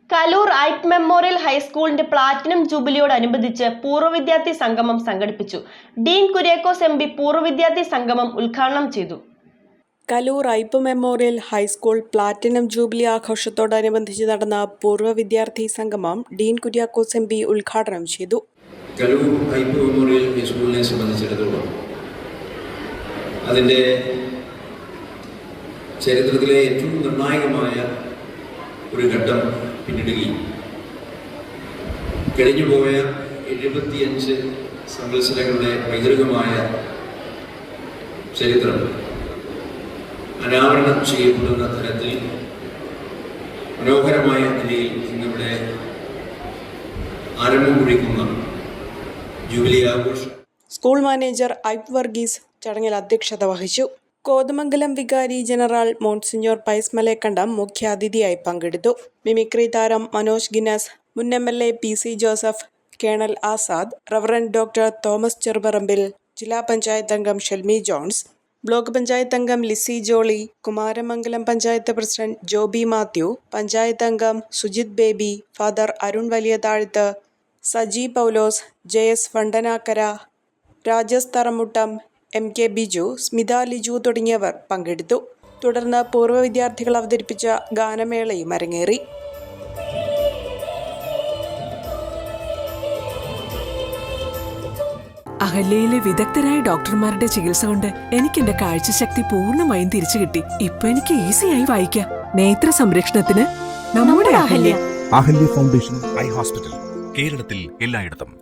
Kaloor Ipe memorial ഹൈസ്കൂളിന്റെ platinum ജൂബിലിയോടനുബന്ധിച്ച് പൂർവ്വ വിദ്യാർത്ഥി സംഗമം സംഘടിപ്പിച്ചു. ഡീൻ കുര്യാക്കോസ് എം പി പൂർവ്വ വിദ്യാർത്ഥി സംഗമം ഉദ്ഘാടനം ചെയ്തു. Kaloor Ipe memorial high school platinum jubilee ആഘോഷത്തോടനുബന്ധിച്ച് നടന്ന പൂർവ്വ വിദ്യാർത്ഥി സംഗമം ഡീൻ കുര്യാക്കോസ് എം പി ഉദ്ഘാടനം ചെയ്തു. കലൂർ ഐപ്പ് മെമ്മോറിയൽ ഹൈസ്കൂളിനെ സംബന്ധിച്ചിടത്തോളം അതിൻ്റെ ചരിത്രത്തിലെ ഏറ്റവും നിർണായകമായ ഒരു ഘട്ടം പിന്നിടുകയും കഴിഞ്ഞുപോയ 75 സംവത്സരങ്ങളുടെ പൈതൃകമായ ചരിത്രം അനാവരണം ചെയ്യപ്പെടുന്ന തരത്തിൽ മനോഹരമായ നിലയിൽ ഇന്നിവിടെ ആരംഭം കുറിക്കുന്ന ജൂബിലി ആഘോഷം സ്കൂൾ മാനേജർ ഐപ്പ് വർഗീസ് ചടങ്ങിൽ അധ്യക്ഷത വഹിച്ചു. കോതമംഗലം വികാരി ജനറൽ മോൺസിഞ്ഞോർ പൈസ് മലേക്കണ്ടം മുഖ്യാതിഥിയായി പങ്കെടുത്തു. മിമിക്രി താരം മനോജ് ഗിന്നസ്, മുൻ MLA PC Joseph, colonel Azad, reverend doctor Thomas Cherupparambil, ജില്ലാ പഞ്ചായത്ത് അംഗം ഷെൽമി ജോൺസ്, ബ്ലോക്ക് പഞ്ചായത്ത് അംഗം ലിസി ജോളി, കുമാരമംഗലം പഞ്ചായത്ത് പ്രസിഡന്റ് ജോബി മാത്യു, പഞ്ചായത്ത് അംഗം സുജിത് ബേബി, ഫാദർ അരുൺ വലിയ താഴത്ത്, സജി പൗലോസ്, JS ഫണ്ടനാക്കര, രാജസ് തറമുട്ടം, MK ബിജു, സ്മിത ലിജു തുടങ്ങിയവർ പങ്കെടുത്തു. തുടർന്ന് പൂർവ്വ വിദ്യാർത്ഥികൾ അവതരിപ്പിച്ച ഗാനമേളയും അരങ്ങേറി. അഹല്യയിലെ വിദഗ്ധരായ ഡോക്ടർമാരുടെ ചികിത്സ കൊണ്ട് എനിക്ക് എന്റെ കാഴ്ചശക്തി പൂർണ്ണമായും തിരിച്ചു കിട്ടി. ഇപ്പൊ എനിക്ക് ഈസിയായി വായിക്കാം. നേത്ര സംരക്ഷണത്തിന് നമ്മുടെ Ahalya. Ahalya foundation eye hospital, കേരളത്തിൽ എല്ലായിടത്തും.